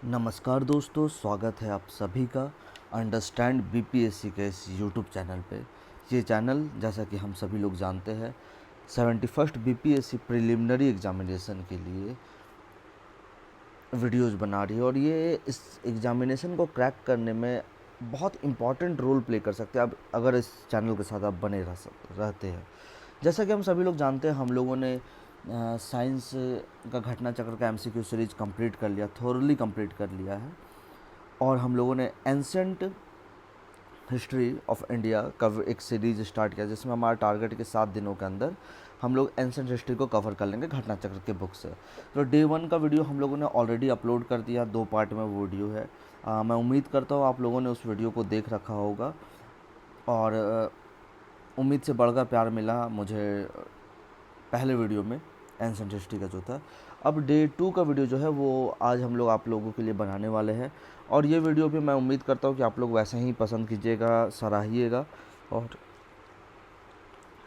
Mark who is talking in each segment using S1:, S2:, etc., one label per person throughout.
S1: नमस्कार दोस्तों, स्वागत है आप सभी का अंडरस्टैंड बीपीएससी के इस यूट्यूब चैनल पे। ये चैनल जैसा कि हम सभी लोग जानते हैं 71st बीपीएससी प्रिलिमिनरी एग्जामिनेशन के लिए वीडियोस बना रही है और ये इस एग्जामिनेशन को क्रैक करने में बहुत इम्पॉर्टेंट रोल प्ले कर सकते हैं अब अगर इस चैनल के साथ आप बने रहते हैं। जैसा कि हम सभी लोग जानते हैं, हम लोगों ने साइंस का घटना चक्र का एमसीक्यू सीरीज कंप्लीट कर लिया, थोरली कंप्लीट कर लिया है। और हम लोगों ने एंसेंट हिस्ट्री ऑफ इंडिया का एक सीरीज स्टार्ट किया, जिसमें हमारा टारगेट के 7 दिनों के अंदर हम लोग एंसेंट हिस्ट्री को कवर कर लेंगे घटना चक्र के बुक से। तो डे 1 का वीडियो हम लोगों ने ऑलरेडी अपलोड कर दिया, 2 पार्ट में वो वीडियो है। मैं उम्मीद करता हूँ आप लोगों ने उस वीडियो को देख रखा होगा और उम्मीद से बढ़कर प्यार मिला मुझे पहले वीडियो में एंसेंट हिस्ट्री का जो था। अब डे 2 का वीडियो जो है वो आज हम लोग आप लोगों के लिए बनाने वाले हैं और ये वीडियो भी मैं उम्मीद करता हूँ कि आप लोग वैसे ही पसंद कीजिएगा, सराहिएगा और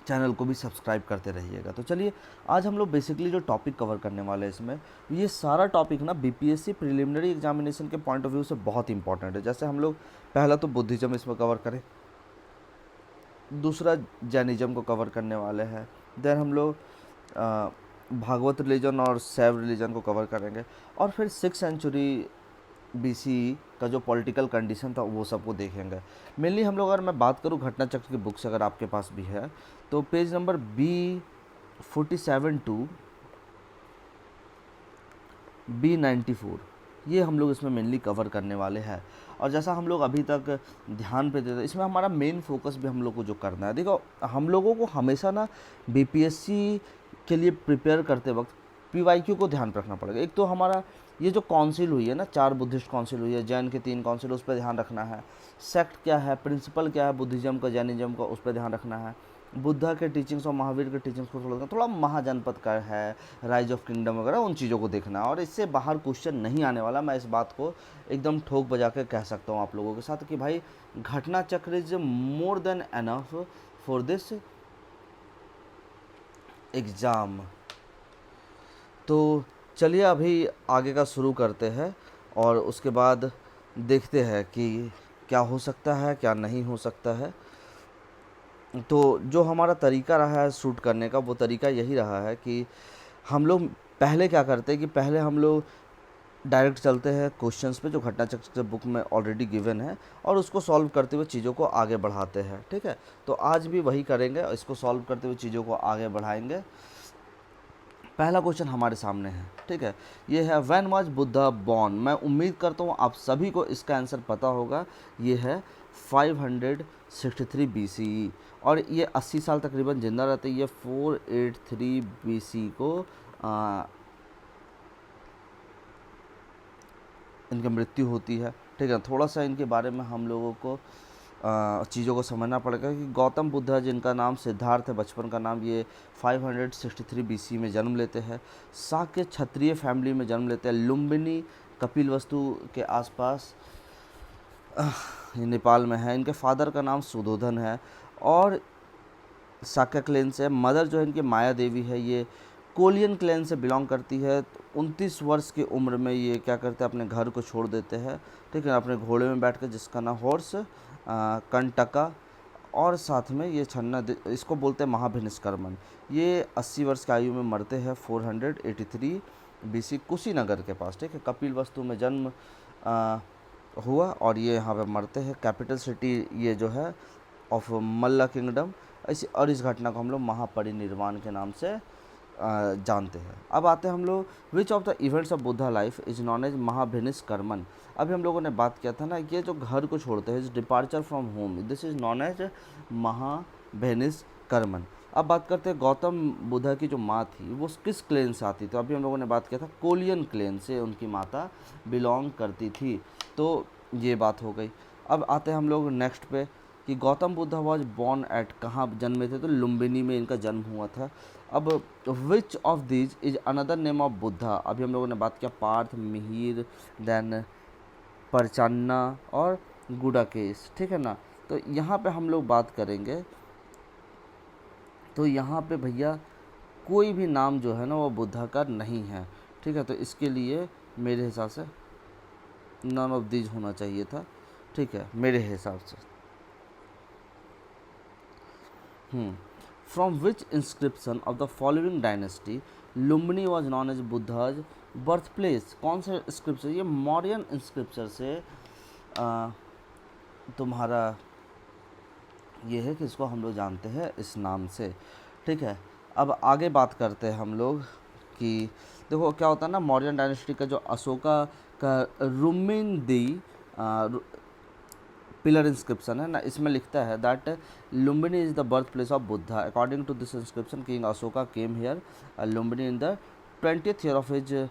S1: चैनल को भी सब्सक्राइब करते रहिएगा। तो चलिए, आज हम लोग बेसिकली जो टॉपिक कवर करने वाले हैं इसमें, ये सारा टॉपिक ना बीपीएससी प्रिलिमिनरी एग्जामिनेशन के पॉइंट ऑफ व्यू से बहुत इंपॉर्टेंट है। जैसे हम लोग पहला तो बुद्धिज्म इसमें कवर करें, दूसरा जैनिज्म को कवर करने वाले हैं, देन हम लोग भागवत रिलीजन और शैव रिलीजन को कवर करेंगे और फिर 6th सेंचुरी बीसी का जो पॉलिटिकल कंडीशन था वो सबको देखेंगे। मेनली हम लोग, अगर मैं बात करूँ घटना चक्र की बुक्स अगर आपके पास भी है तो page number B47 to B94 ये हम लोग इसमें मेनली कवर करने वाले हैं। और जैसा हम लोग अभी तक ध्यान पे देते, इसमें हमारा मेन फोकस भी हम लोग को जो करना है, देखो हम लोगों को हमेशा ना बीपीएससी के लिए प्रिपेयर करते वक्त पीवाईक्यू को ध्यान रखना पड़ेगा। एक तो हमारा ये जो काउंसिल हुई है ना, 4 बुद्धिस्ट काउंसिल हुई है, जैन के 3 काउंसिल, उस पर ध्यान रखना है। सेक्ट क्या है, प्रिंसिपल क्या है बुद्धिज्म का, जैनिज्म का, उस पर ध्यान रखना है। बुद्धा के टीचिंग्स और महावीर के टीचिंग्स को थोड़ा महाजनपद का है, राइज ऑफ किंगडम वगैरह, उन चीज़ों को देखना है। और इससे बाहर क्वेश्चन नहीं आने वाला, मैं इस बात को एकदम ठोक बजा के कह सकता हूँ आप लोगों के साथ कि भाई घटना चक्र is more than enough for this exam. तो चलिए अभी आगे का शुरू करते हैं और उसके बाद देखते हैं कि क्या हो सकता है, क्या नहीं हो सकता है। तो जो हमारा तरीका रहा है शूट करने का, वो तरीका यही रहा है कि हम लोग पहले क्या करते हैं कि पहले हम लोग डायरेक्ट चलते हैं क्वेश्चंस पे जो घटना चक्र बुक में ऑलरेडी गिवन है और उसको सॉल्व करते हुए चीज़ों को आगे बढ़ाते हैं। ठीक है, तो आज भी वही करेंगे, इसको सॉल्व करते हुए चीज़ों को आगे बढ़ाएंगे। पहला क्वेश्चन हमारे सामने है, ठीक है, ये है व्हेन वाज बुद्धा बॉर्न। मैं उम्मीद करता हूँ आप सभी को इसका आंसर पता होगा। ये है 563 BCE और ये 80 साल तकरीबन जिंदा रहते हैं। ये 483 BC को इनकी मृत्यु होती है। ठीक है, थोड़ा सा इनके बारे में हम लोगों को चीज़ों को समझना पड़ेगा कि गौतम बुद्ध, जिनका नाम सिद्धार्थ है बचपन का नाम, ये 563 BC में जन्म लेते हैं। शाक्य क्षत्रिय फैमिली में जन्म लेते हैं, लुम्बिनी कपिलवस्तु के आसपास ये नेपाल में है। इनके फादर का नाम सुधोधन है और शाक्य क्लैन से। मदर जो है इनकी माया देवी है, ये कोलियन क्लैन से बिलोंग करती है। 29 वर्ष की उम्र में ये क्या करते हैं, अपने घर को छोड़ देते हैं, ठीक है, अपने घोड़े में बैठ कर, जिसका नाम हॉर्स कंटका, और साथ में ये छन्ना, इसको बोलते हैं महाभिनिष्कर्मन। ये 80 वर्ष की आयु में मरते हैं 483 BC कुशीनगर के पास। ठीक है, कपिल वस्तु में जन्म हुआ और ये यहाँ पे मरते हैं। कैपिटल सिटी ये जो है ऑफ मल्ला किंगडम। इसी और इस घटना को हम लोग महापरिनिर्वाण के नाम से जानते हैं। अब आते हैं हम लोग, which of the events of Buddha life is known as Mahabhinishkraman. अभी हम लोगों ने बात किया था ना, ये जो घर को छोड़ते हैं, departure from home, this is known as Mahabhinishkraman. अब बात करते हैं गौतम बुद्धा की जो माँ थी वो किस क्लेन से आती थी। तो अभी हम लोगों ने बात किया था कोलियन क्लेन से उनकी माता बिलोंग करती थी, तो ये बात हो गई। अब आते हैं हम लोग नेक्स्ट पे कि Gautam Buddha was born at, कहाँ जन्मे थे, तो लुम्बिनी में इनका जन्म हुआ था। अब which of these is another name of Buddha. अभी हम लोगों ने बात किया पार्थ, मिहिर, देन परचन्ना और गुडाकेश, ठीक है ना। तो यहाँ पे हम लोग बात करेंगे, तो यहाँ पे भैया कोई भी नाम जो है ना वो बुद्धा का नहीं है। ठीक है, तो इसके लिए मेरे हिसाब से नन ऑफ दीज होना चाहिए था, ठीक है, मेरे हिसाब से। From which inscription of the following dynasty Lumbini was known as Buddha's birth place? कौन से इंस्क्रिप्शन? ये मौर्यन इंस्क्रिप्शन से तुम्हारा ये है कि इसको हम लोग जानते हैं इस नाम से, ठीक है। अब आगे बात करते हैं हम लोग कि देखो क्या होता है ना, मौर्यन डायनेस्टी का जो अशोका का रुमिनदी पिलर इंस्क्रिप्शन है ना, इसमें लिखता है that Lumbini is the birth place of Buddha. According to this inscription king Ashoka came here Lumbini in the 20th year of his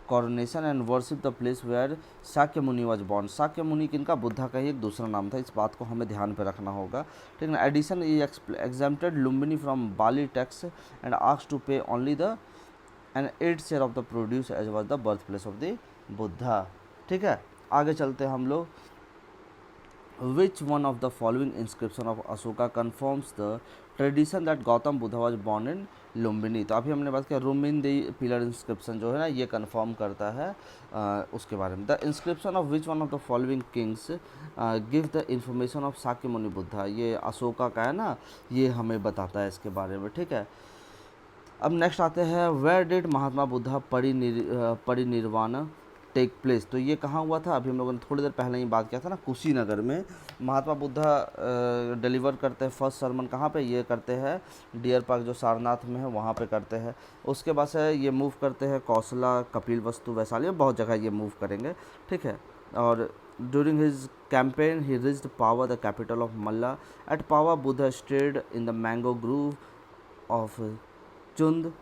S1: coronation and worship the place where Shakya Muni was born. Shakya मुनि किनका? बुद्धा का ही एक दूसरा नाम था, इस बात को हमें ध्यान पे रखना होगा, ठीक है ना। Addition E exempted Lumbini from bali tax and asked to pay only the and 8th share of the produce as was the birth place of the Buddha, ठीक है। आगे चलते हैं हम लोग। Which one of the following inscription of Ashoka confirms the tradition that Gautam Buddha was born in Lumbini? तो अभी हमने बात किया रुमिनदी पिलर इंस्क्रिप्शन जो है ना, ये कंफर्म करता है उसके बारे में। The inscription of which one of the following Kings give the information of Shakya मुनि बुद्धा? ये अशोका का है ना, ये हमें बताता है इसके बारे में, ठीक है। अब नेक्स्ट आते हैं, where did Mahatma Buddha Parinirvana take place? तो ये कहाँ हुआ था? अभी हम लोगों ने थोड़ी देर पहले ही बात किया था ना, कुशीनगर में महात्मा बुद्धा डिलीवर करते हैं फर्स्ट सरमन। कहाँ पे ये करते हैं? डियर पार्क जो सारनाथ में है वहाँ पे करते हैं। उसके बाद से ये मूव करते हैं कौशला, कपिल वस्तु, वैशाली, बहुत जगह ये मूव करेंगे, ठीक है। और during his campaign he reached Pava the capital of Malla. At Pava Buddha stayed in the mango grove of Chunda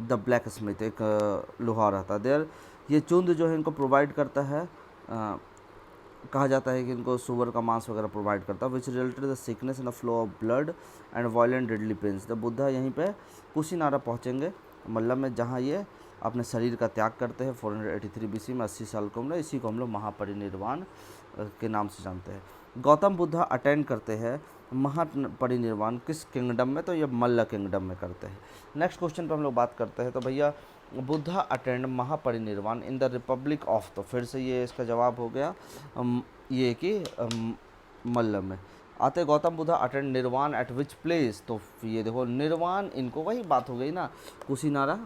S1: the blacksmith, एक लोहार रहता देयर। ये चुंद जो है इनको प्रोवाइड करता है, कहा जाता है कि इनको सुअर का मांस वगैरह प्रोवाइड करता है, which resulted the sickness in the flow of blood and violent deadly pains. The Buddha यहीं पे कुशीनारा पहुँचेंगे मल्ला में, जहाँ ये अपने शरीर का त्याग करते हैं 483 BC में, 80 साल की उम्र। इसी को हम लोग महापरिनिर्वाण के नाम से जानते हैं। गौतम बुद्धा अटेंड करते हैं महापरिनिर्वाण किस किंगडम में? तो ये मल्ल किंगडम में करते हैं। नेक्स्ट क्वेश्चन पर हम लोग बात करते हैं, तो भैया Buddha attend Mahaparinirvan in the Republic of, तो फिर से ये इसका जवाब हो गया ये कि मल्ल में। आते गौतम बुद्धा अटेंड निर्वाण एट विच प्लेस? तो ये देखो निर्वाण, इनको वही बात हो गई ना, कुशीनारा,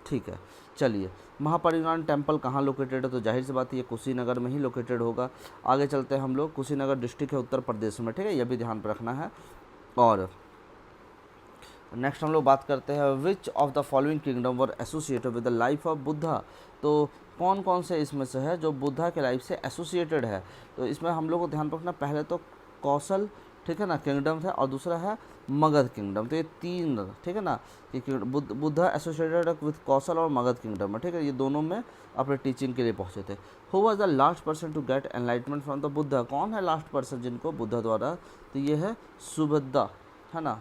S1: ठीक है। चलिए, महापरिनिर्वाण टेम्पल कहाँ लोकेटेड है? तो जाहिर सी बात है ये कुशीनगर में ही लोकेटेड होगा। आगे चलते हैं हम लोग, कुशीनगर डिस्ट्रिक्ट है उत्तर प्रदेश में, ठीक है, यह भी ध्यान पर रखना है। और नेक्स्ट हम लोग बात करते हैं, which of the following kingdom were associated with the life of Buddha? तो कौन कौन से इसमें से है जो बुद्धा के लाइफ से एसोसिएटेड है? तो इसमें हम लोग को ध्यान रखना, पहले तो कौशल, ठीक है ना, किंगडम है, और दूसरा है मगध किंगडम। तो ये तीन, ठीक है ना, कि बुद्धा एसोसिएटेड विद कौशल और मगध किंगडम है, ठीक है, ये दोनों में अपने टीचिंग के लिए पहुँचे थे। Who was the last person to get enlightenment from the Buddha? कौन है लास्ट पर्सन जिनको बुद्धा द्वारा? तो ये है सुभद्रा, है ना,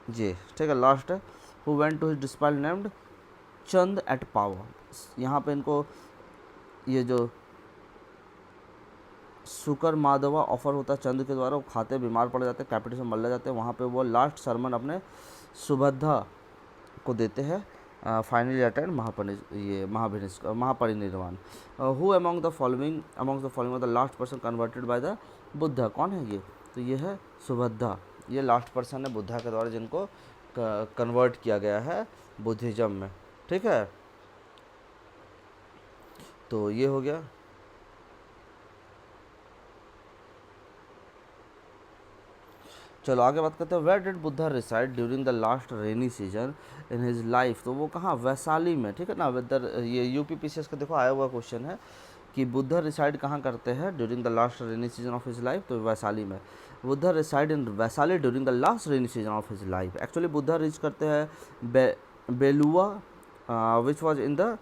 S1: जी, ठीक है, लास्ट है। Who went to his disciple named Chunda at Pava. यहाँ पे इनको ये जो शुकर माधवा ऑफर होता है चंद के द्वारा, वो खाते, बीमार पड़ जाते, कैपिटल से मर जाते हैं, वहाँ पे वो लास्ट सरमन अपने सुभद्रा को देते हैं। Finally attend Mahaparinirvan. Who among the following the last person converted by the Buddha? कौन है ये? तो ये है सुभद्रा, ये लास्ट पर्सन है बुद्धा के द्वारा जिनको कन्वर्ट किया गया है बुद्धिज्म में, ठीक है। तो ये हो गया। चलो आगे बात करते हैं, where did Buddha reside during the last rainy season in his life? तो वो कहाँ? वैशाली में, ठीक है ना। वेदर ये UPPCS का देखो आया हुआ क्वेश्चन है कि बुद्धा रिसाइड कहाँ करते हैं during the last rainy season of his life? तो वैशाली में। Buddha reside in Vaishali during the last rainy season of his life. Actually Buddha reach करते हैं Beluva which was in the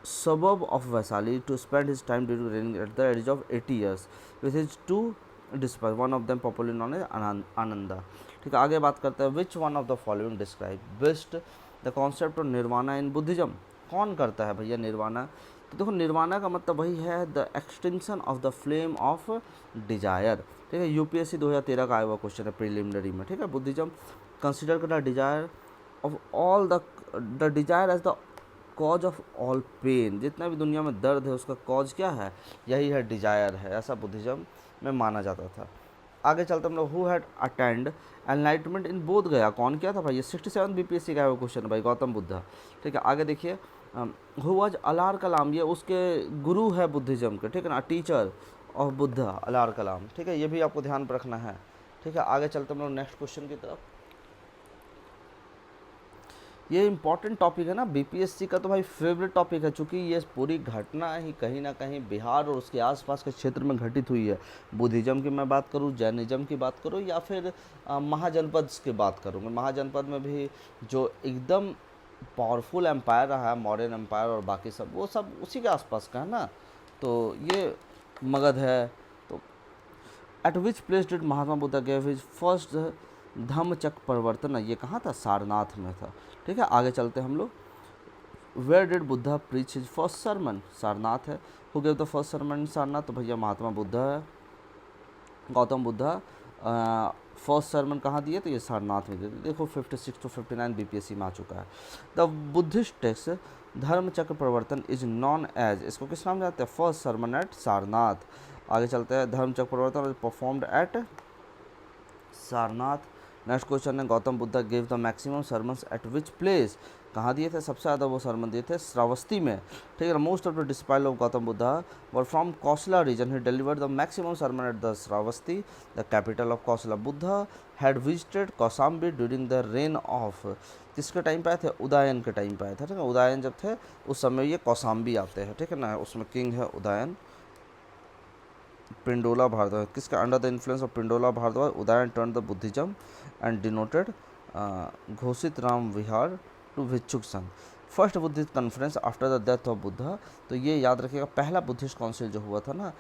S1: suburb of Vaisali to spend his time during reigning at the age of 80 years with his two disciples, one of them popularly known as Ananda। ठीक है, आगे बात करते हैं, which one of the following describe best the concept of nirvana in Buddhism? कौन करता है भैया निर्वाणा? तो देखो निर्वाणा का मतलब वही है the extinction of the flame of desire, ठीक है। UPSC 2013 का आया हुआ क्वेश्चन है प्रीलिमिनरी में, ठीक है। बुद्धिज्म कंसिडर करना desire of all the desire as the cause of all pain, जितना भी दुनिया में दर्द है उसका कॉज क्या है, यही है डिजायर है, ऐसा बुद्धिज्म में माना जाता था। आगे चलते हम लोग, हु हैड अटेंड एनलाइटमेंट इन बोध गया, कौन किया था भाई, ये 67 बीपीएससी का है वो क्वेश्चन भाई, गौतम बुद्धा। ठीक है, आगे देखिए, हु वाज अलार कलाम, ये उसके गुरु है बुद्धिज्म के, ठीक है ना, टीचर ऑफ बुद्धा अलार कलाम। ठीक है, ये भी आपको ध्यान पर रखना है। ठीक है, आगे चलते हम लोग नेक्स्ट क्वेश्चन की तरफ। ये इंपॉर्टेंट टॉपिक है ना बीपीएससी का, तो भाई फेवरेट टॉपिक है, चूँकि ये पूरी घटना ही कहीं ना कहीं बिहार और उसके आसपास के क्षेत्र में घटित हुई है। बुद्धिज्म की मैं बात करूँ, जैनिज्म की बात करूँ, या फिर महाजनपद की बात करूँगा। महाजनपद में भी जो एकदम पावरफुल एम्पायर रहा है, मौर्यन एम्पायर और बाकी सब, वो सब उसी के आसपास का है ना, तो ये मगध है। तो eight which place did Mahatma Buddha gave his first Dhammachakra Pravartan, ये कहाँ था, सारनाथ में था। ठीक है, आगे चलते हम लोग, where did Buddha preach his first sermon, Sarnath है। Who gave the first sermon in Sarnath, तो भैया महात्मा बुद्धा है, गौतम बुद्धा। फर्स्ट सरमन कहाँ दिए, तो ये सारनाथ में दिए। देखो 56 to 59 बीपीएससी में आ चुका है। द बुद्धिस्ट टेक्स्ट धर्मचक्र प्रवर्तन इज नॉन एज, इसको किस नाम जानते हैं, फर्स्ट सरमन एट सारनाथ। आगे चलते हैं, Dharmachakra Pravartan performed at Sarnath. Next question है, Gautam Buddha give the maximum sermons at which place, कहाँ दिए थे सबसे ज़्यादा वो सरमन दिए थे, श्रावस्ती में। ठीक है, most of the disciple of Gautam Buddha were from Kosala region, he delivered the maximum sermon at the Shravasti, the capital of Kosala. Buddha had visited Kaushambi during the reign of, किसके टाइम पे आए थे, उदयन के टाइम पे आए थे। ठीक है, उदयन जब थे उस समय ये कौशाम्बी आते हैं। ठीक है ना, उसमें किंग है उदयन। पिंडोला भारद्वाज, किसका, under the influence of Pindola Bharadwaj Udayan turn the Buddhism and denoted Ghoshita Rama Vihara to bhikshuk sangh. First Buddhist conference after the death of Buddha, तो ये याद रखिएगा, पहला बुद्धिस्ट काउंसिल जो हुआ था ना,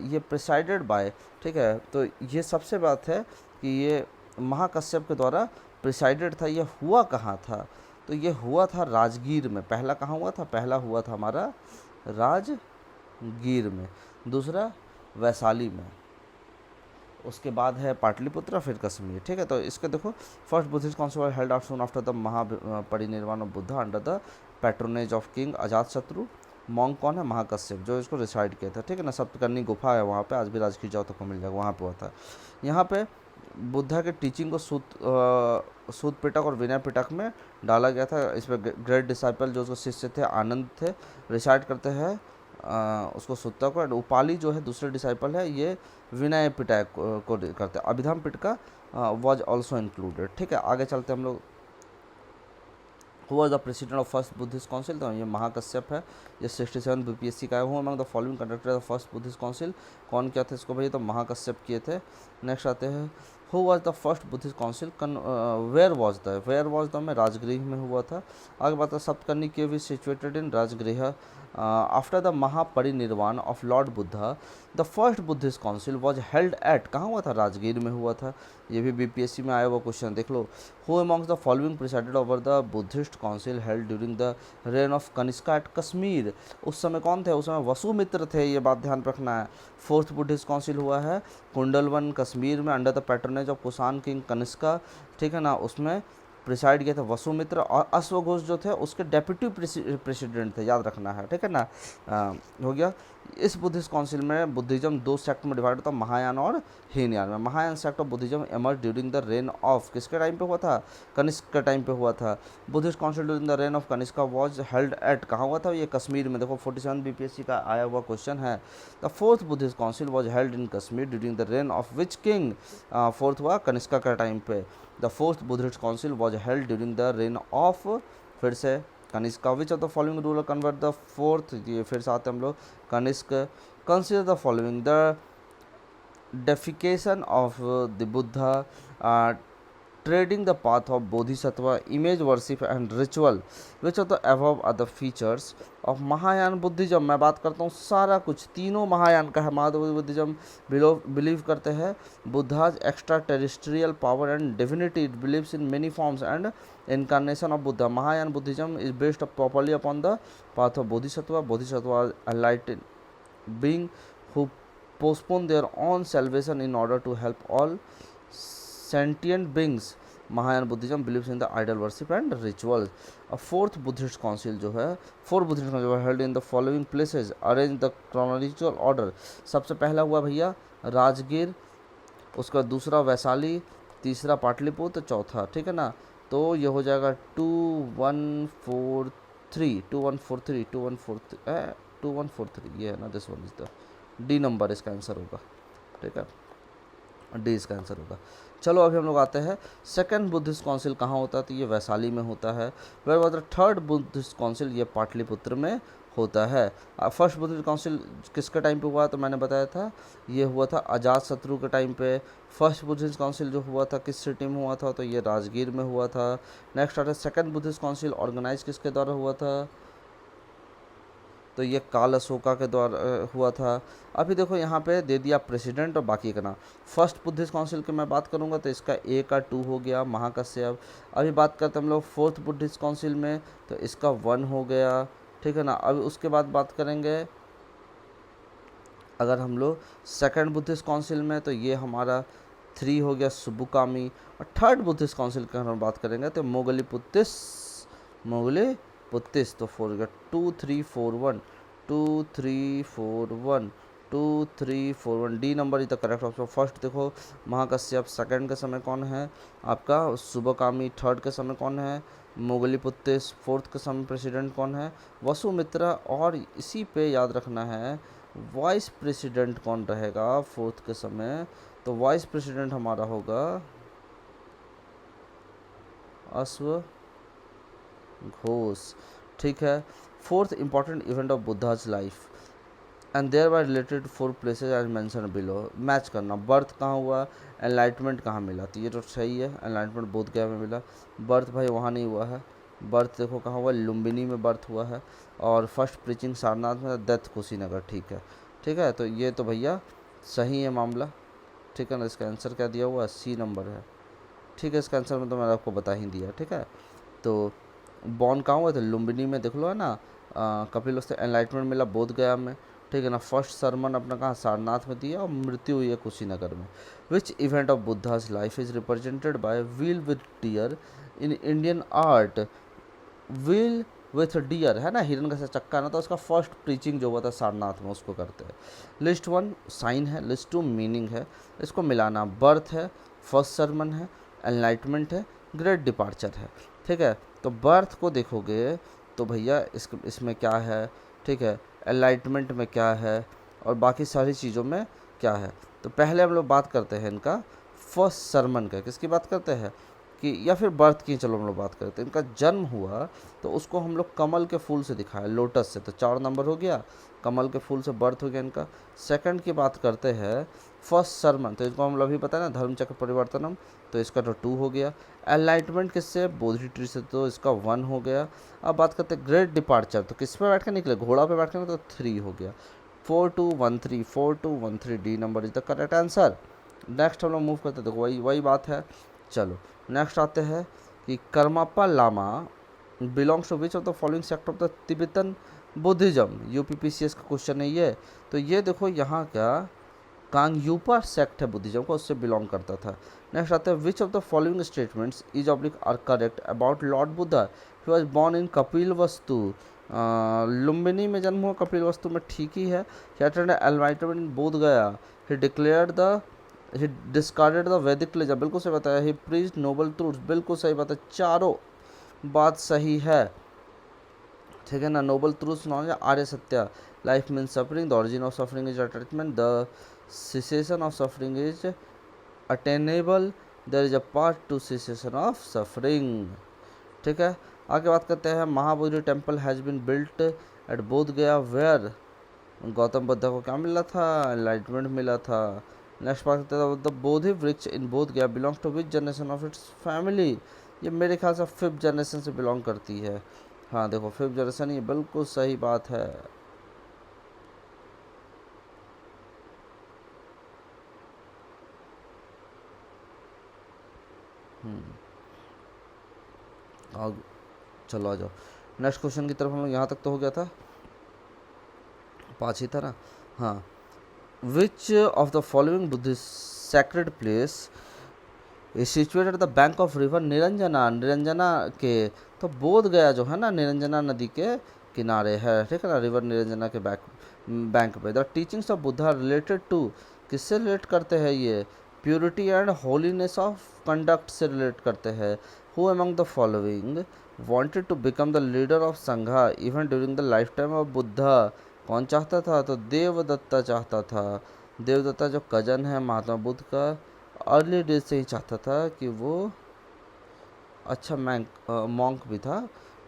S1: ये प्रिसाइडेड बाय, ठीक है, तो ये सबसे बात है कि ये महाकश्यप के द्वारा प्रिसाइडेड था। ये हुआ कहाँ था, तो ये हुआ था राजगीर में। पहला कहाँ हुआ था, पहला हुआ था हमारा राजगीर में, दूसरा वैशाली में, उसके बाद है पाटलिपुत्र, फिर कश्मीर। ठीक है, तो इसके देखो, first Buddhist council held out soon after the Mahaparinirvana of Buddha under the patronage of king Ajatashatru. Monk कौन है, महाकश्यप, जो इसको रिसाइड किया था। ठीक है ना, सप्तकर्णी गुफा है वहाँ पे, आज भी राजगीर जाओ तो मिल जाएगा, वहाँ पे हुआ था। यहाँ पे बुद्धा के टीचिंग को सूत पिटक और विनय पिटक में डाला गया था। इसमें ग्रेट डिसाइपल जो उसके शिष्य थे, आनंद थे, रिसाइड करते हैं उसको सुत्ता को। उपाली जो है दूसरे डिसाइपल है, ये विनय पिटक को करते हैं। Abhidhamma Pitaka was also included. ठीक है, आगे चलते हम लोग, who was the president of first Buddhist council, तो ये महाकश्यप है, ये 67 बीपीएससी का है। हूँ among the following conductor the first Buddhist council, कौन क्या थे इसको भैया, तो महाकश्यप किए थे। नेक्स्ट आते हैं, who was the first Buddhist council, where was the में राजगृह में हुआ था। आगे बात है, Saptakarni cave is situated in Rajgriha. After the Mahaparinirvana of lord Buddha the first Buddhist council was held at, कहाँ हुआ था, राजगीर में हुआ था। ये भी बीपीएससी में आया हुआ क्वेश्चन, देख लो। Who amongst the following presided over the Buddhist council held during the reign of Kanishka at Kashmir, उस समय कौन थे, उस समय वसुमित्र थे, ये बात ध्यान रखना है। फोर्थ बुद्धिस्ट काउंसिल हुआ है कुंडलवन कश्मीर में under the patronage of Kushan king Kanishka. ठीक है ना, उसमें प्रिसाइड किया था वसुमित्र, और अश्वघोष जो थे उसके डेप्यूटी प्रेसिडेंट थे, याद रखना है। ठीक है ना, हो गया। इस बुद्धिस्ट काउंसिल में बुद्धिज्म दो सेक्ट में डिवाइड होता है, महायान और हीनयान में। Mahayana sect of Buddhism emerge during the reign of, किसके टाइम पे हुआ था, कनिष्क के टाइम पे हुआ था। Buddhist council during the reign of Kanishka was held at, कहाँ हुआ था, ये कश्मीर में। देखो 47 बीपीएससी का आया हुआ क्वेश्चन है। The fourth Buddhist council was held in Kashmir during the reign of which king, fourth हुआ कनिष्का का टाइम पे। The fourth Buddhist council was held during the reign of, फिर से Kanishka. Which of the following ruler convert the fourth, ये फिर से आते हम लोग Kanishka. Consider the following, the deification of the Buddha, treading the path of Bodhisattva, image worship and ritual, which of the above are the features of Mahayana Buddhism. मैं बात करता हूँ सारा कुछ, तीनों महायान का है। महायान बुद्धिज्म बिलीव करते हैं Buddha's extraterrestrial power and divinity, it believes in many forms and incarnation of Buddha. Mahayana Buddhism is based properly upon the path of Bodhisattva. Bodhisattva are enlightened being who postpone their own salvation in order to help all sentient beings Mahayana Buddhism believes in the idol worship and rituals. अब fourth Buddhist council जो है, fourth Buddhist council held in the following places, arrange the chronological order. सबसे पहला हुआ भैया राजगीर, उसका दूसरा वैशाली, तीसरा पाटलिपुत्र, चौथा, ठीक है ना। तो ये हो जाएगा 2143 2143 2143 ये है ना, this one is the D number इसका आंसर होगा, ठीक है, डी इसका आंसर होगा। चलो अभी हम लोग आते हैं सेकंड बुद्धिस्ट काउंसिल कहाँ होता है, तो ये वैशाली में होता है। Where was the third Buddhist council, ये पाटलिपुत्र में होता है। फर्स्ट बुद्धिस्ट काउंसिल किसके टाइम पे हुआ, तो मैंने बताया था ये हुआ था अजात शत्रु के टाइम पे। फर्स्ट बुद्धिस्ट काउंसिल जो हुआ था किस सिटी में हुआ था, तो ये राजगीर में हुआ था। नेक्स्ट आता है सेकंड बुद्धिस्ट काउंसिल ऑर्गेनाइज किसके द्वारा हुआ था, तो ये काल अशोका के द्वारा हुआ था। अभी देखो यहाँ पे दे दिया प्रेसिडेंट और बाकी का नाम। फर्स्ट बुद्धिस्ट काउंसिल की मैं बात करूँगा तो इसका ए का 2 हो गया महाकश्यप। अभी बात करते हैं हम लोग फोर्थ बुद्धिस्ट काउंसिल में, तो इसका 1 हो गया, ठीक है ना। अभी उसके बाद बात करेंगे अगर हम लोग सेकंड बुद्धिस्ट काउंसिल में, तो ये हमारा 3 हो गया सुबुकामी। और थर्ड बुद्धिस्ट काउंसिल की अगर हम बात करेंगे तो मोगलीपुत्तिस तो 4 हो गया, 2 3 4 1 2 3 4 1 2 3 4 1 D number is the correct option. First देखो महाकश्यप, सेकंड के समय कौन है आपका सुबकामी, थर्ड के समय कौन है मोगलीपुत्तिस, फोर्थ के समय प्रेसिडेंट कौन है वसुमित्रा। और इसी पे याद रखना है वाइस प्रेसिडेंट कौन रहेगा फोर्थ के समय, तो वाइस प्रेसिडेंट हमारा होगा अश्व घोष, ठीक है। Fourth important event of Buddha's life and thereby related 4 places as mention below. Match करना, बर्थ कहाँ हुआ, एनलाइटमेंट कहाँ मिला, तो ये तो सही है, एनलाइटमेंट बोध गया में मिला। बर्थ भाई वहाँ नहीं हुआ है, बर्थ देखो कहाँ हुआ, लुम्बिनी में बर्थ हुआ है। और फर्स्ट प्रीचिंग सारनाथ में, डेथ कुशीनगर, ठीक है, ठीक है। तो ये तो भैया सही है मामला, ठीक है ना। इसका आंसर क्या दिया हुआ, सी नंबर है, ठीक है। इसका आंसर में तो मैंने आपको बता ही दिया, ठीक है। तो बॉर्न कहाँ हुआ था, लुम्बिनी में, देख लो है ना। कपिल उससे एनलाइटमेंट मिला बोध गया में, ठीक है ना। फर्स्ट सरमन अपना कहाँ सारनाथ में दिया और मृत्यु हुई है कुशीनगर में। Which event of Buddha's life is represented by wheel with deer in Indian art. Wheel with deer है ना, हिरन का चक्का ना, तो उसका फर्स्ट प्रीचिंग जो हुआ था सारनाथ में उसको करते हैं। लिस्ट 1 साइन है, लिस्ट 2 मीनिंग है, इसको मिलाना। बर्थ है, फर्स्ट सरमन है, एनलाइटमेंट है, ग्रेट डिपार्चर है, ठीक है। तो बर्थ को देखोगे तो भैया इसमें क्या है, ठीक है, एनलाइटमेंट में क्या है और बाकी सारी चीज़ों में क्या है। तो पहले हम लोग बात करते हैं इनका फर्स्ट सरमन का, किसकी बात करते हैं कि, या फिर बर्थ की चलो हम लोग बात करते हैं। इनका जन्म हुआ तो उसको हम लोग कमल के फूल से दिखाया, लोटस से, तो 4 नंबर हो गया, कमल के फूल से बर्थ हो गया इनका। सेकंड की बात करते हैं फर्स्ट सरमन, तो इसको हम लोग अभी पता है ना धर्मचक्र परिवर्तनम, तो इसका तो 2 हो गया। एनलाइटमेंट किससे, बोधि ट्री से, तो इसका 1 हो गया। अब बात करते हैं ग्रेट डिपार्चर, तो किस पे बैठ कर निकले, घोड़ा पे बैठ कर, तो 3 हो गया। 4213 D number is the correct answer. Next हम लोग मूव करते हैं, देखो वही बात है। चलो नेक्स्ट आते हैं कि Karmapa Lama belongs to which of the following sect of the Tibetan Buddhism. UPPCS का क्वेश्चन है ये। तो ये देखो यहाँ क्या कांगयूपा सेक्ट है बुद्धिज्म को, उससे बिलोंग करता था। नेक्स्ट आता है which of the following statements is oblique are correct about lord Buddha. He was born in Kapilvastu, Lumbini में जन्म हुआ, कपिल वस्तु में, ठीक ही है। ही अटेंडेड एनलाइटमेंट बोध गया। ही डिस्कार्डेड द वैदिक रिलीजन, बिल्कुल सही बताया। ही प्रीच्ड नोबल ट्रूथ्स, बिल्कुल सही बात है, चारों बात सही है, ठीक है ना। नोबल ट्रूथ्स नॉलेज, आर्य सत्य, life means suffering, the origin of suffering is attachment, the cessation of suffering is attainable, there is a path to cessation of suffering, ठीक है। आगे बात करते हैं Mahabodhi temple has been built at Bodh Gaya where. Gautam Buddha को क्या मिला था, एनलाइटमेंट मिला था। नेक्स्ट बात करते हैं द बोधि वृक्ष in Bodh Gaya belongs to which generation of its family. ये मेरे ख्याल से 5th जनरेशन से बिलोंग करती है। हाँ देखो 5th जनरेशन, ये बिल्कुल सही बात है। चलो आ जाओ नेक्स्ट क्वेश्चन की तरफ। हम लोग यहाँ तक तो हो गया था, 5 ही था ना। हाँ, विच of the following Buddhist sacred place is situated the bank of river Niranjana, Niranjana के, तो बोध गया जो है ना निरंजना नदी के किनारे है, ठीक है ना, रिवर निरंजना के बैंक पे। The teachings of Buddha related to, किससे रिलेट करते हैं ये, purity and holiness of conduct से रिलेट करते हैं। Who among the following wanted to become the leader of Sangha even during the life time of Buddha, कौन चाहता था, तो देवदत्ता चाहता था। देवदत्ता जो कजन है महात्मा बुद्ध का, अर्ली डेज से ही चाहता था कि वो अच्छा मॉन्क भी था,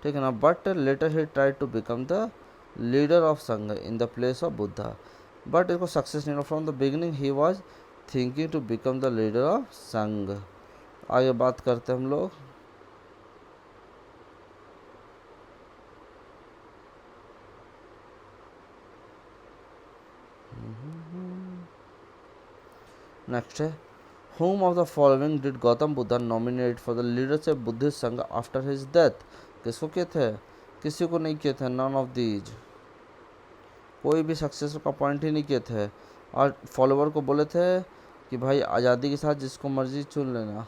S1: ठीक है ना, but later he try to become the leader of Sangh in the place of Buddha, but इसको सक्सेस नहीं, from the beginning he was thinking to become the leader of Sangh. आगे बात करते हैं हम लोग। नेक्स्ट है, whom of the following did Gautam Buddha nominate for the leadership Buddhist संघ after his death, किसको किए थे, किसी को नहीं किए थे, none of these, कोई भी सक्सेसर का पॉइंट ही नहीं किए थे, और फॉलोवर को बोले थे कि भाई आज़ादी के साथ जिसको मर्जी चुन लेना।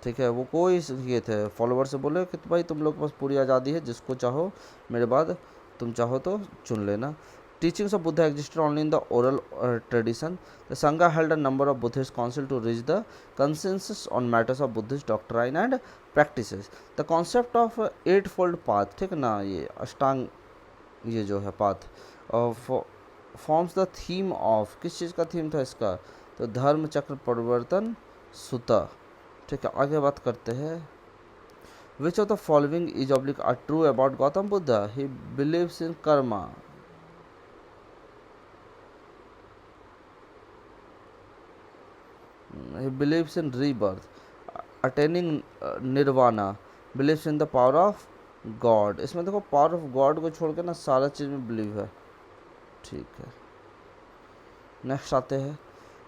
S1: ठीक है, वो कोई किए थे, फॉलोवर से बोले कि भाई तुम लोग के पास पूरी आज़ादी है, जिसको चाहो मेरे बाद तुम चाहो तो चुन लेना। Teachings of Buddha existed only in the oral tradition, the Sangha held a number of Buddhist council to reach the consensus on matters of Buddhist doctrine and practices. The concept of eight fold path, ठीक है ना, ये अष्टांग, ये जो है path forms the theme of, किस चीज़ का थीम था इसका, तो धर्म चक्र परिवर्तन सुता। ठीक है, आगे बात करते हैं। Which of the following is oblique are true about Gautam Buddha, he believes in karma, he believes in rebirth, attaining nirvana, believes in the power of God। इसमें देखो पावर ऑफ गॉड को छोड़ के ना सारा चीज़ में बिलीव है, ठीक है। नेक्स्ट आते हैं,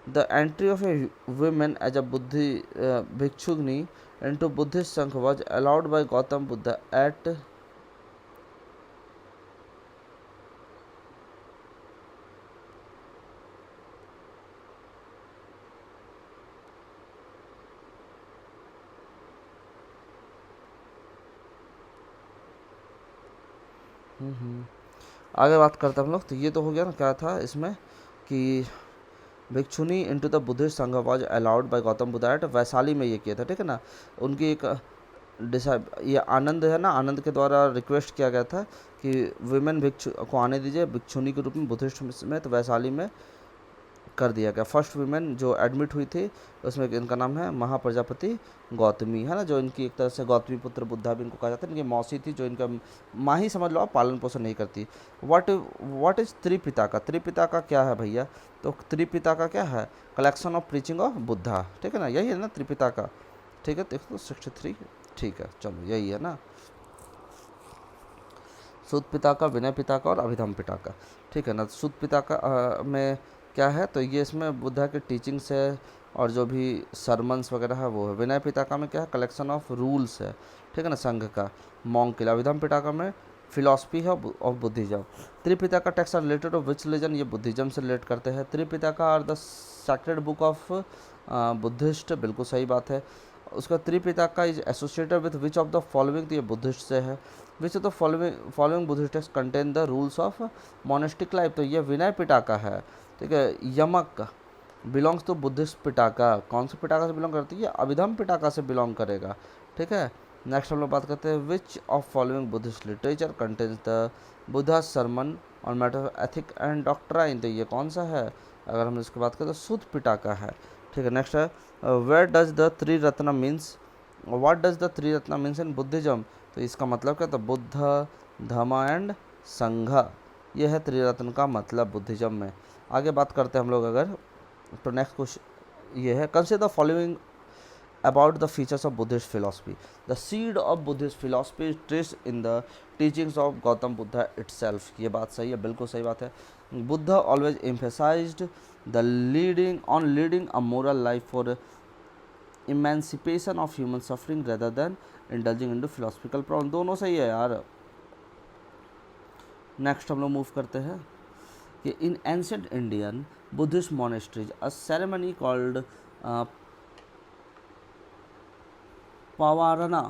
S1: the entry of a women as a बुद्धि bhikshuni into Buddhist sangha was allowed by Gautam Buddha at, आगे बात करते हैं हम लोग। तो ये तो हो गया ना, क्या था इसमें कि bhikshuni into the Buddhist sangha was allowed by Gautam Buddha at, Vaishali में ये किया था, ठीक है ना। उनकी एक ये आनंद है ना, आनंद के द्वारा रिक्वेस्ट किया गया था कि विमेन भिक्षु को आने दीजिए भिक्षुनी के रूप में बुद्धिस्ट में, तो वैशाली में कर दिया गया। फर्स्ट वीमेन जो एडमिट हुई थी उसमें इनका नाम है महाप्रजापति गौतमी, है ना, जो इनकी एक तरह से गौतमी पुत्र बुद्धा भी इनको कहा जाता है, इनकी मौसी थी जो इनका माँ ही समझ लो, आप पालन पोषण नहीं करती। व्हाट इज त्रिपिता का, त्रिपिता का क्या है भैया, तो त्रिपिता का क्या है, collection of preaching of Buddha, ठीक है ना, यही है ना त्रिपिता का, ठीक है, देखो 63, ठीक है, चलो यही है ना, सुत पिता का, विनय पिता का और अभिधम पिता का, ठीक है ना। सुत पिता का में क्या है, तो ये इसमें बुद्धा के टीचिंग्स है और जो भी सरमन्स वगैरह है वो है। विनय पिताका में क्या है, कलेक्शन ऑफ रूल्स है, ठीक है ना, संघ का, मॉन्क के लिए। अभिधम पिताका में फिलॉसफी है of Buddhism. Tripitaka text are related of which religion, ये बुद्धिज्म से रिलेट करते हैं। Tripitaka are the sacred book of Buddhist, बिल्कुल सही बात है। उसका Tripitaka is associated with which of the following, तो ये बुद्धिस्ट से है। Which of the following Buddhist text contain the rules of monastic life, तो ये विनय पिटाका है, ठीक है। यमक बिलोंग्स टू बुद्धिस्ट पिटाका, कौन से पिटाका से बिलोंग करती है, अभिधम पिटाका से बिलोंग करेगा, ठीक है। नेक्स्ट हम लोग बात करते हैं, which of following Buddhist literature contains the Buddha sermon on matter of ethic and doctrine, तो ये कौन सा है, अगर हम इसकी बात करें तो सुत पिटाका है, ठीक है। नेक्स्ट है, where does the Triratna means, what does the Triratna means in Buddhism, तो इसका मतलब क्या था, बुद्ध धम्म एंड संघ, ये है त्रिरत्न का मतलब बुद्धिज्म में। आगे बात करते हैं हम लोग अगर, तो नेक्स्ट क्वेश्चन ये है, consider the following about the features of Buddhist philosophy. The seed of Buddhist philosophy is traced in the teachings of Gautam Buddha itself. ये बात सही है, बिल्कुल सही बात है। Buddha always emphasized the leading a moral life for emancipation of human suffering rather than indulging into philosophical problem. दोनों सही है यार। नेक्स्ट हम लोग मूव करते हैं कि in ancient Indian Buddhist monasteries a ceremony called Pavarana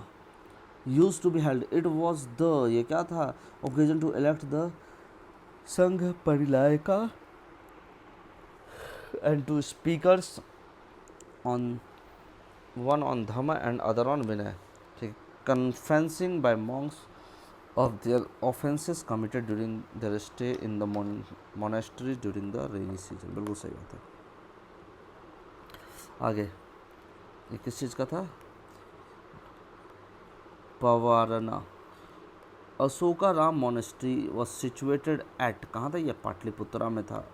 S1: use to be held. It was the, ये क्या था, ओकेजन टू इलेक्ट द संघ परिलायका and two speakers on one on Dhamma and other on Vinay. ठीक, confessing by monks of their offences committed during their stay in the monastery during the rainy season. बिल्कुल सही बात है. आगे ये किस चीज़ का था? Pavarana. Ashoka Ram monastery was situated at, कहाँ था ये? पाटलिपुत्रा में था.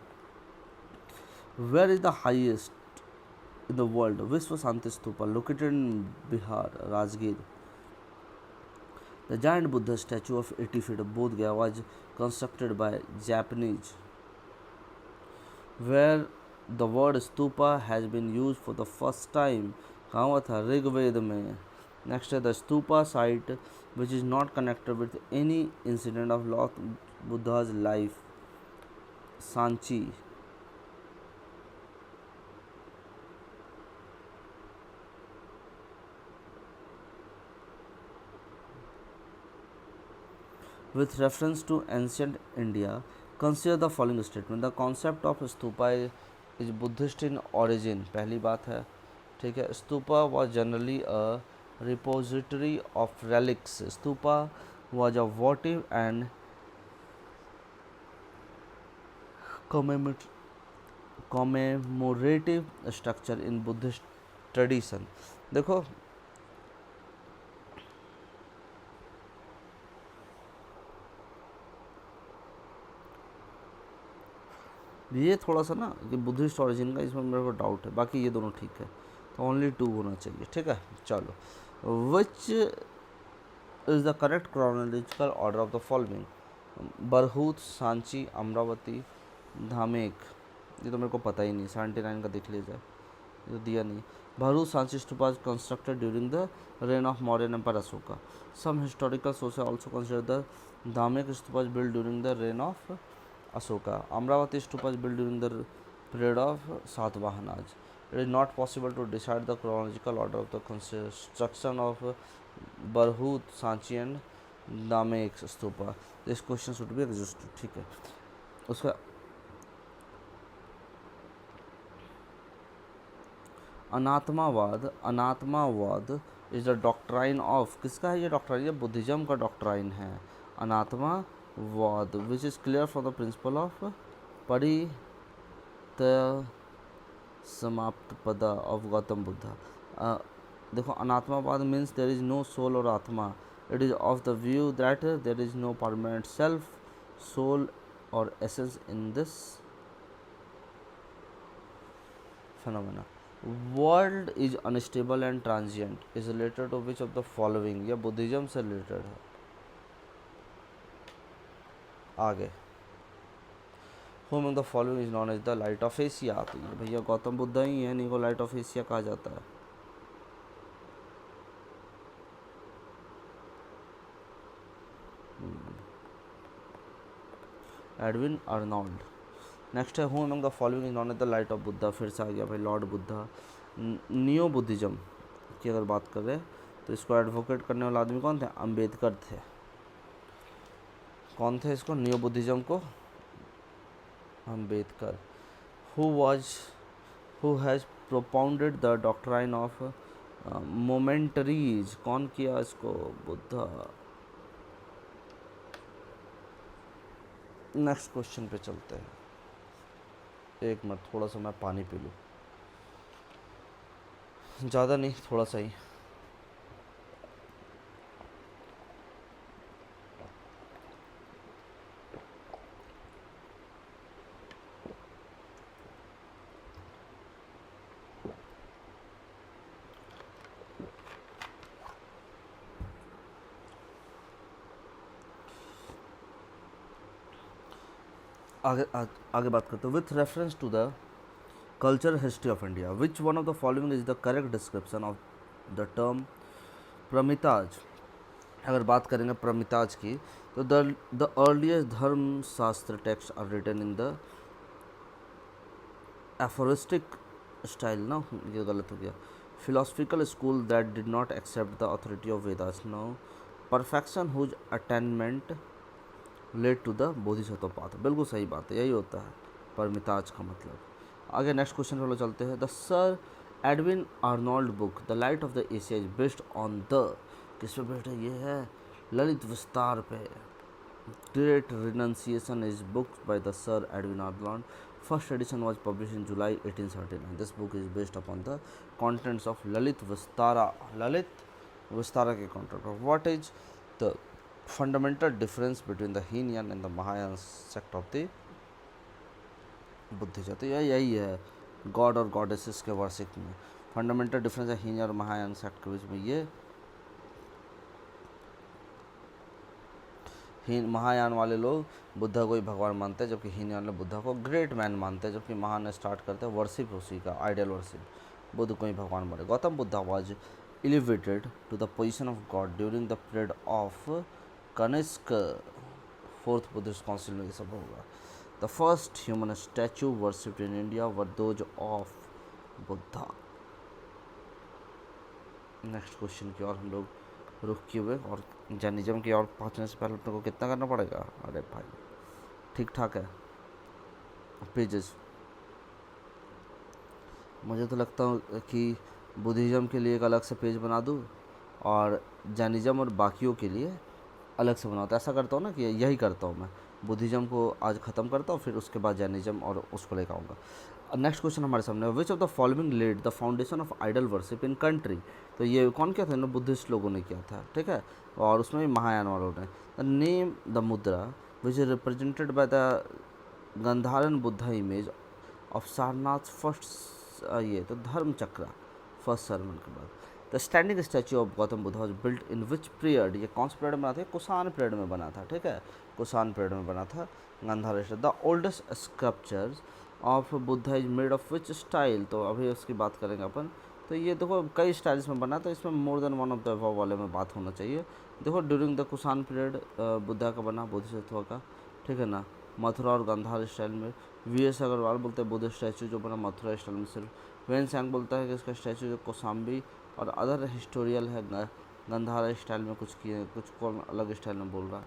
S1: Where is the highest in the world? Vishwa Shanti Stupa, located in Bihar, Rajgir. The giant Buddha statue of 80 feet of Bodh Gaya was constructed by Japanese, where the word stupa has been used for the first time. कहाँ हुआ था? ऋग्वेद में. Next है the stupa site, which is not connected with any incident of Lord Buddha's life. Sanchi. With reference to ancient India, consider the following statement. The concept of stupa is Buddhist in origin. पहली बात है, ठीक है. Stupa was generally a repository of relics. Stupa was a votive and commemorative structure in Buddhist tradition. देखो ये थोड़ा सा ना कि बुद्धिस्ट ओरिजिन का इसमें मेरे को डाउट है, बाकी ये दोनों ठीक है, तो ओनली 2 होना चाहिए. ठीक है, चलो. Which is the correct chronological order of the following? Bharhut, Sanchi, Amravati, Dhamek. ये तो मेरे को पता ही नहीं, 79 का देख लीजिए, ये तो दिया नहीं. Bharu Sanchi Stupa is constructed during the reign of Mauryan Emperor Ashoka. Some historical sources also consider the Dhamek Stupa is built during the reign of Ashoka. Amravati Stupa is built during the period of Satavahanas. It is not possible to decide the chronological order of the construction of Bharhut, Sanchi and Dhamek Stupa. This question should be exhausted. ठीक है. उसका Anatmavad is the doctrine of, किसका है ये डॉक्ट्राइन? ये Buddhism का doctrine है, Anatmavad, which is clear from the principle of Pratitya Samutpada of Gautam Buddha. देखो, Anatmavad means there is no soul or atma. It is of the view that there is no permanent self, soul or essence in this phenomena. World is unstable and transient is related to which of the following? या Buddhism से related है. आगे, whom the following is known as the light of Asia. तो ये भैया गौतम बुद्धा ही है, इन्हीं को लाइट ऑफ एशिया कहा जाता है. Edwin Arnold. नेक्स्ट है, who among the following is known as the light of Buddha. फिर से आ गया भाई लॉर्ड बुद्धा. नियो बुद्धिज्म की अगर बात करें तो इसको एडवोकेट करने वाला आदमी कौन थे? अंबेडकर थे. कौन थे इसको? नियो बुद्धिज्म को Ambedkar. Who has propounded the doctrine of momentaries. कौन किया इसको? बुद्धा. नेक्स्ट क्वेश्चन पे चलते हैं. एक मिनट, थोड़ा सा मैं पानी पी लूँ. ज़्यादा नहीं, थोड़ा सा ही. आगे बात करते हैं. With reference to the cultural history of India, which one of the following is the correct description of the term Pramitaj अगर बात करेंगे प्रमिताज की, तो the earliest Dharmashastra text are written in the aphoristic style ना, ये गलत हो गया, philosophical school that did not accept the authority of Vedas, no perfection whose attainment led to the Bodhisattva path. बिल्कुल सही बात है, यही होता है परमिताज का मतलब। आगे नेक्स्ट क्वेश्चन वाला चलते हैं। The sir Edwin Arnold book the light of the Asia is based on the, किस पे बेस्ड है, ये है ललित विस्तार पे। Great renunciation is book by the sir Edwin Arnold, first edition was published in July 1879. This book is based upon the contents of Lalit Vistara के content of what is the fundamental difference between the Hinian and the Mahayana sect of the Buddhism. तो यही है God और goddesses के worship में fundamental difference है हीनियन और Mahayana sect के बीच में। ये महायान वाले लोग बुद्धा को ही भगवान मानते हैं, जबकि हीनियन वाले बुद्धा को ग्रेट मैन मानते हैं, जबकि महान स्टार्ट करते हैं वर्शिप उसी का, आइडियल वर्शिप, बुद्ध को ही भगवान माने। Gautam Buddha was elevated to the position of god during the period of Kanishka fourth Buddhist council में, ये सब होगा। The first human statue worshipped in India were those of Buddha. Next question की ओर हम लोग रुक किए हुए, और जैनिज्म की ओर पहुंचने से पहले अपने को कितना करना पड़ेगा, अरे भाई ठीक ठाक है पेजेस। मुझे तो लगता है कि बुद्धिज़्म के लिए एक अलग से पेज बना दूँ और जैनिज्म और बाकियों के लिए अलग से बनाता, ऐसा करता हूँ ना, कि यही करता हूँ मैं, बुद्धिज़्म को आज ख़त्म करता हूँ, फिर उसके बाद जैनिज्म और उसको लेकर आऊँगा। नेक्स्ट क्वेश्चन हमारे सामने, which of the following led the foundation of idol worship in country. तो ये कौन किया था ना, बुद्धिस्ट लोगों ने किया था, ठीक है, और उसमें भी महायान वालों ने। The name the mudra which is represented by the Gandharan Buddha image of Sarnath first, ये तो धर्म चक्र फर्स्ट सरमन के बाद। The standing statue of Gautam Buddha was built in which period, ये कौन से पीरियड में बना था, कुषाण पीरियड में बना था, ठीक है, कुषाण पीरियड में बना था Gandhara. The oldest sculptures of Buddha is made of which style, तो अभी उसकी बात करेंगे अपन। तो ये देखो कई स्टाइल्स में बना, तो इसमें more than one of the above वाले में बात होना चाहिए। देखो during the Kushan period Buddha का बना, बोधिसत्व का, ठीक है ना, मथुरा और गांधार स्टाइल में। वी.एस. अग्रवाल बोलते हैं बुद्ध स्टैचू जो बना मथुरा स्टाइल में सिर्फ। वेन सैंग बोलता है कि इसका स्टैचू जो कौसाम्बी और अदर हिस्टोरियल है गंधारा स्टाइल में कुछ किए, कुछ कौन अलग स्टाइल में बोल रहा है,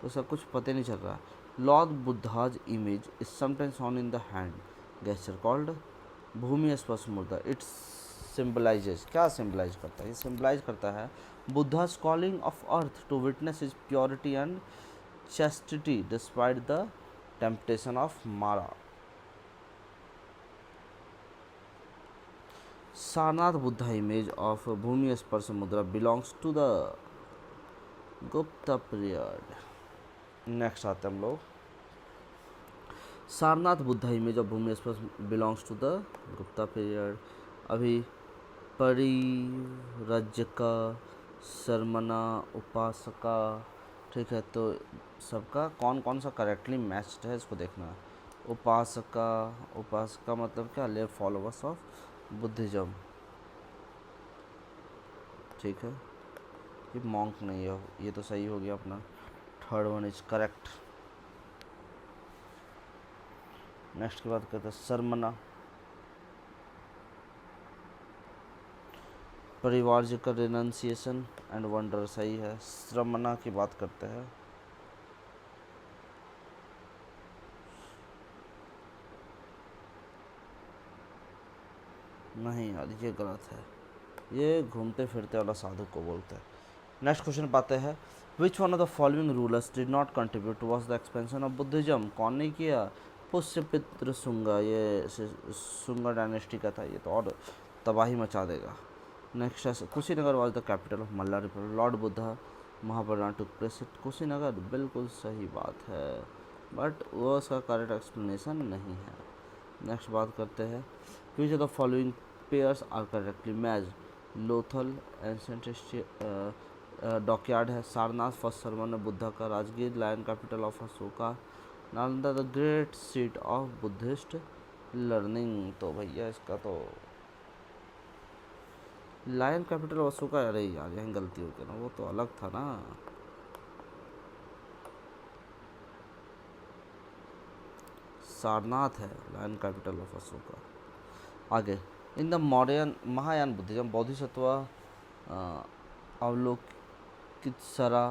S1: तो सब कुछ पता नहीं चल रहा है। Lord Buddha's image is sometimes on in the hand gesture called Bhumi Sparsha mudra. It's symbolises, क्या सिम्बलाइज करता है, ये सिम्बलाइज करता है Buddha's calling of earth to witness is purity and chastity despite the temptation of Mara. Sarnath Buddha image of Bhumi Sparsha Mudra belongs to the Gupta period. Next आते हैं हम लोग, Sarnath Buddha image of Bhumi Sparsha belongs to the Gupta period. अभी परिव्रजका, शर्मना, उपासका, ठीक है, तो सबका कौन कौन सा करेक्टली मैच्ड है इसको देखना है। उपासका, उपासका मतलब क्या, ले फॉलोवर्स ऑफ बुद्धिज्म, ठीक है, ये मॉन्क नहीं है, ये तो सही हो गया अपना, third one is correct. Next की बात करते हैं शर्मना, परिवार्जिकल रिनंसिएशन एंड वंडर, सही है। श्रमना की बात करते हैं, नहीं यार ये गलत है, ये घूमते फिरते वाला साधु को बोलते हैं। नेक्स्ट क्वेश्चन पाते हैं, which one of the following rulers did not contribute towards the expansion of Buddhism. कौन नहीं किया, पुष्यपित्र शुंगा, ये शुंगा डायनेस्टी का था, ये तो और तबाही मचा देगा। नेक्स्ट है Kushinagar was the capital of Malla Republic, Lord Buddha Mahaparinirvan took place at Kushinagar, बिल्कुल सही बात है, बट वो उसका करेक्ट एक्सप्लेनेशन नहीं है। नेक्स्ट बात करते हैं, which of the following pairs are correctly match, Lothal ancient dockyard है, सारनाथ फर्स्ट सरमन बुद्धा का, Rajgir lion capital of Ashoka, Nalanda the great seat of Buddhist learning. तो भैया इसका तो लायन कैपिटल ऑफ अशोका, अरे यार यहाँ गलती हो गई ना, वो तो अलग था ना। सारनाथ है लायन कैपिटल ऑफ अशोका। आगे, in the modern Mahayana Buddhism Bodhisattva Avalokiteshvara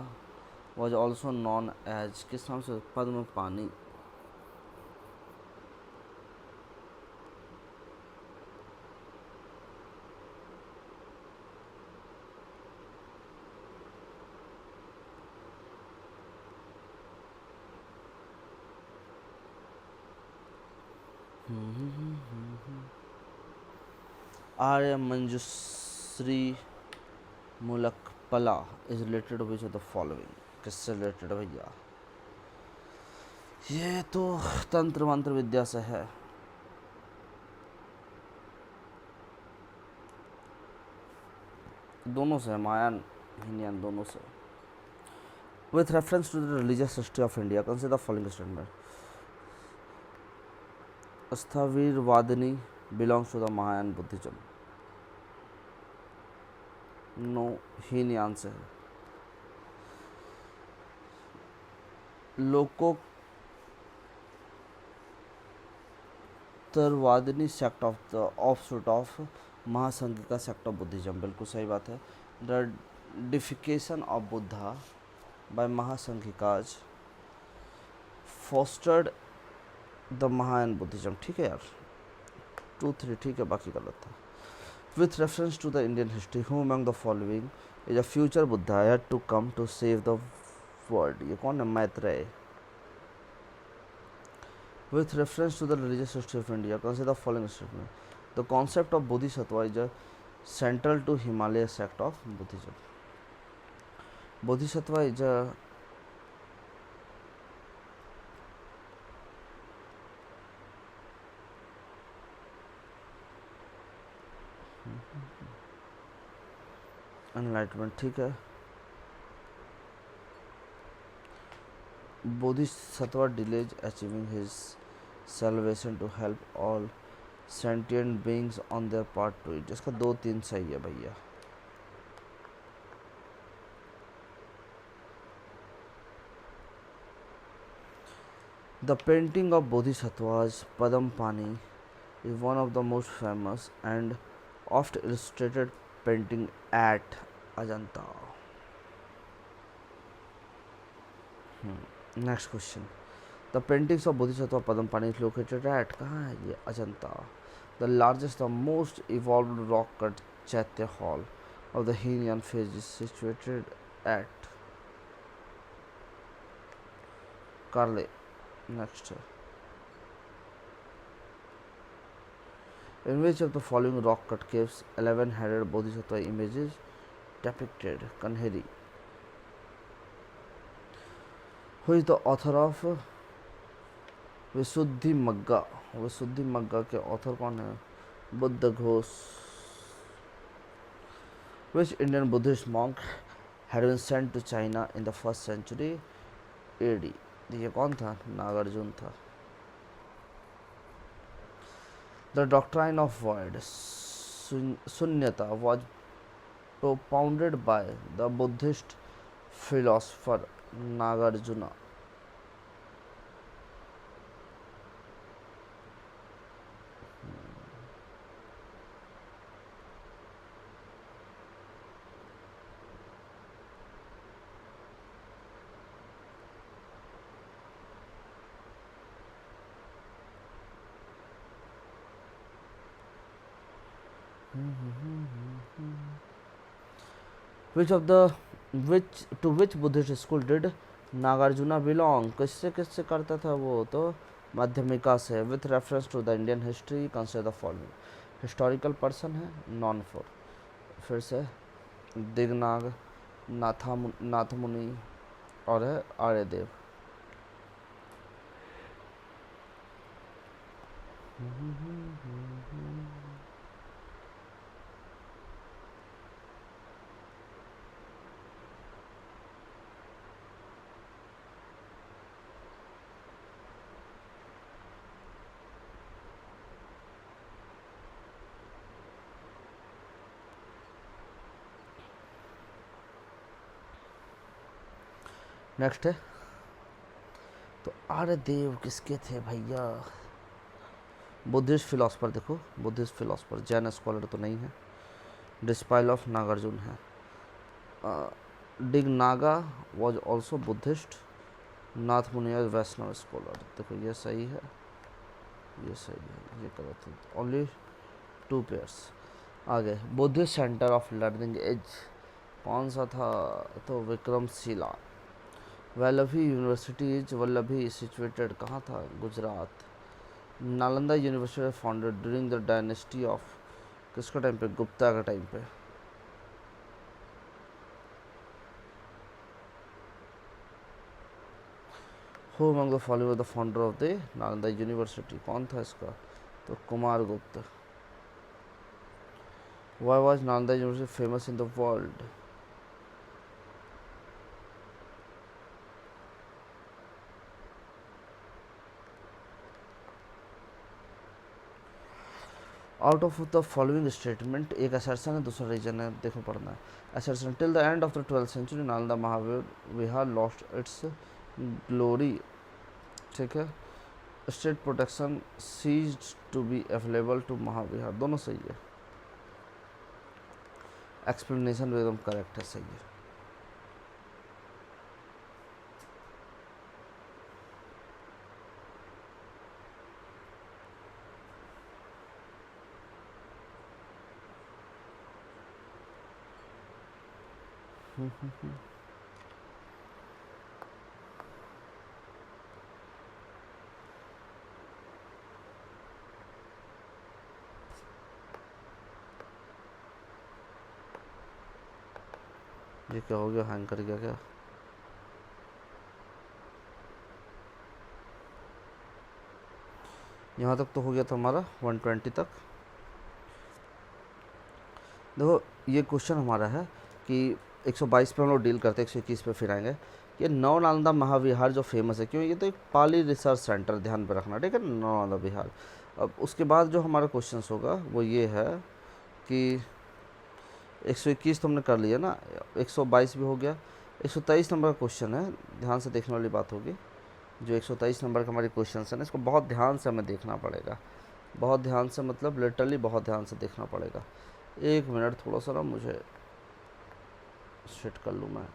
S1: was also known as, किस नाम से, Padmapani. Arya Manjushri Mulakalpa is related which of the following, किससे रिलेटेड भैया? ये तो तंत्र मंत्र विद्या से है। दोनों से, मायान हीनयान दोनों से। With reference to the religious history of India consider the following standard. Sthaviravadin belongs to the Mahayana Buddhism. No, Hinayana से है। Lokottaravadin sect of the offshoot of Mahasanghika sect of Buddhism, बिल्कुल सही बात है। The deification of Buddha by Mahasanghikas fostered the Mahayana Buddhism. ठीक है यार, 2-3 ठीक है, बाकी गलत था। With reference to the Indian history who among the following is a future Buddha had to come to save the world, ये कौन है? Maitreya. With reference to the religious history of India, consider the following statement. The concept of Bodhisattva is central to Himalaya sect of Buddhism. Bodhisattva is a enlightenment, ठीक है। Bodhisattva delays achieving his salvation to help all sentient beings on their part to it, इसका 2-3 सही है भैया। The painting of Bodhisattvas Padampani is one of the most famous and oft illustrated painting at Ajanta. Next question. The paintings of Bodhisattva Padampani is located at, कहाँ है ये? Ajanta. The largest, the most evolved rock cut Chaitya hall of the Himalayan phase is situated at Karle. Next. In which of the following rock cut caves 11-headed Bodhisattva images depicted? Kanheri. Who is the author of विशुद्धिमग्गा? विशुद्धिमग्गा के author कौन है? Buddha Ghosh. Which Indian Buddhist monk had been sent to China in the 1st century AD? ये कौन था? नागार्जुन था। The doctrine of void, Sunyata, was propounded by the Buddhist philosopher Nagarjuna. To which Buddhist school did Nagarjuna belong? किससे किससे करता था वो? तो माध्यमिका से। With reference to the Indian history, consider the following. Historical person है, नॉन फोर। फिर से दिगनाग, नाथमुनि और है आर्यदेव। नेक्स्ट है तो आर्यदेव किसके थे भैया? बुद्धिस्ट फिलोसफर देखो, बुद्धिस्ट फिलोसफर, जैन स्कॉलर तो नहीं है। डिस्पाइल ऑफ नागार्जुन है। डिगनागा वॉज ऑल्सो बुद्धिस्ट। नाथ मुनि वैष्णव स्कॉलर, देखो ये सही है, ये सही है, ये गलत है। Only 2 pairs. आगे, Buddhist center of learning as कौन सा था? तो Vikramashila. Valabhi university is Valabhi situated कहाँ था? Gujarat. Nalanda university founded during the dynasty of, किसका टाइम पे? गुप्ता का टाइम पे। Who among the following the founder of the Nalanda university, कौन था इसका? तो कुमार गुप्त। Why was Nalanda University famous in the world? Out of the following statement, एक असर्शन है, दूसरा रीजन है, देखो पढ़ना है। Assertion, till the end of the 12th century Nalanda Mahavira Vihara lost its glory, ठीक है। State protection ceased to be available to Mahavihara, दोनों सही है। एक्सप्लेनेशन एकदम करेक्ट है, सही है। ये क्या हो गया? हैंग कर गया क्या? यहाँ तक तो हो गया था हमारा 120 तक। देखो ये क्वेश्चन हमारा है कि 122 पे हम लोग डील करते हैं, 121 पे फिर आएंगे। ये नव नालंदा महाविहार जो फेमस है, क्यों? ये तो एक पाली रिसर्च सेंटर, ध्यान पे रखना, ठीक है, नव नालंदा विहार। अब उसके बाद जो हमारा क्वेश्चन होगा वो ये है कि 121 तो हमने कर लिया ना, 122 भी हो गया, 123 नंबर का क्वेश्चन है, ध्यान से देखने वाली बात होगी। जो 123 नंबर का हमारे क्वेश्चन है ना, इसको बहुत ध्यान से हमें देखना पड़ेगा, बहुत ध्यान से, मतलब लिटरली बहुत ध्यान से देखना पड़ेगा। एक मिनट, थोड़ा सा ना मुझे सेट कर लूँ मैं।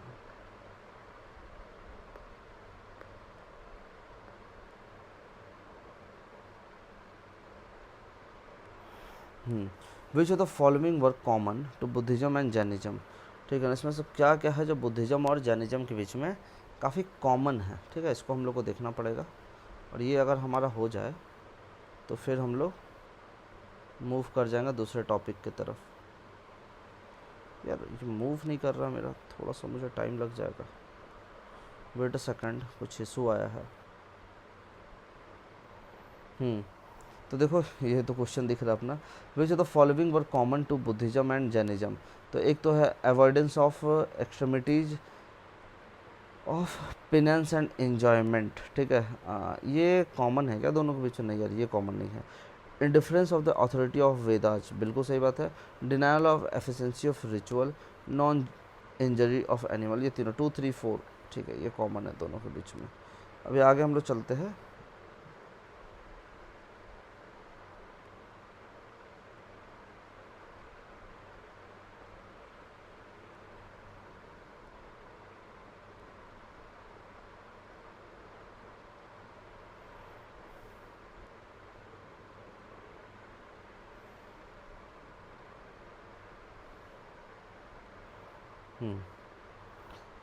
S1: Which of the following work common to Buddhism and Jainism, ठीक है ना। इसमें से क्या क्या है जो बुद्धिज्म और जैनिज्म के बीच में काफ़ी कॉमन है, ठीक है, इसको हम लोग को देखना पड़ेगा। और ये अगर हमारा हो जाए तो फिर हम लोग मूव कर जाएंगे दूसरे टॉपिक की तरफ। यार ये मूव नहीं कर रहा मेरा, थोड़ा सा मुझे टाइम लग जाएगा। वेट अ सेकंड, कुछ इशू आया है। तो देखो ये तो क्वेश्चन दिख रहा है अपना। Which of the following were common to Buddhism and Jainism, तो एक तो है avoidance of extremities of penance and enjoyment, ठीक है। ये कॉमन है क्या दोनों के बीच में? नहीं यार, ये कॉमन नहीं है। Indifference of the authority of Vedas, बिल्कुल सही बात है। Denial of efficiency of ritual, non injury of animal, ये तीनों 2, 3, 4, ठीक है, ये कॉमन है दोनों के बीच में। अभी आगे हम लोग चलते हैं।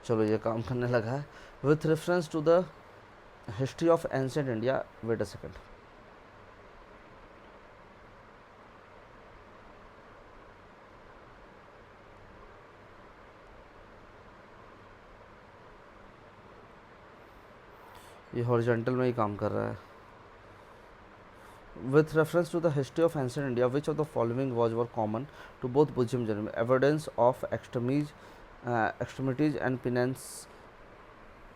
S1: चलो ये काम करने लगा है। With reference to the history of ancient India, wait a second, ये हॉरिजॉन्टल में ही काम कर रहा है। With reference to the history of ancient India, which of the following was were common to both Buddhism Jainism? Evidence of extremities and penance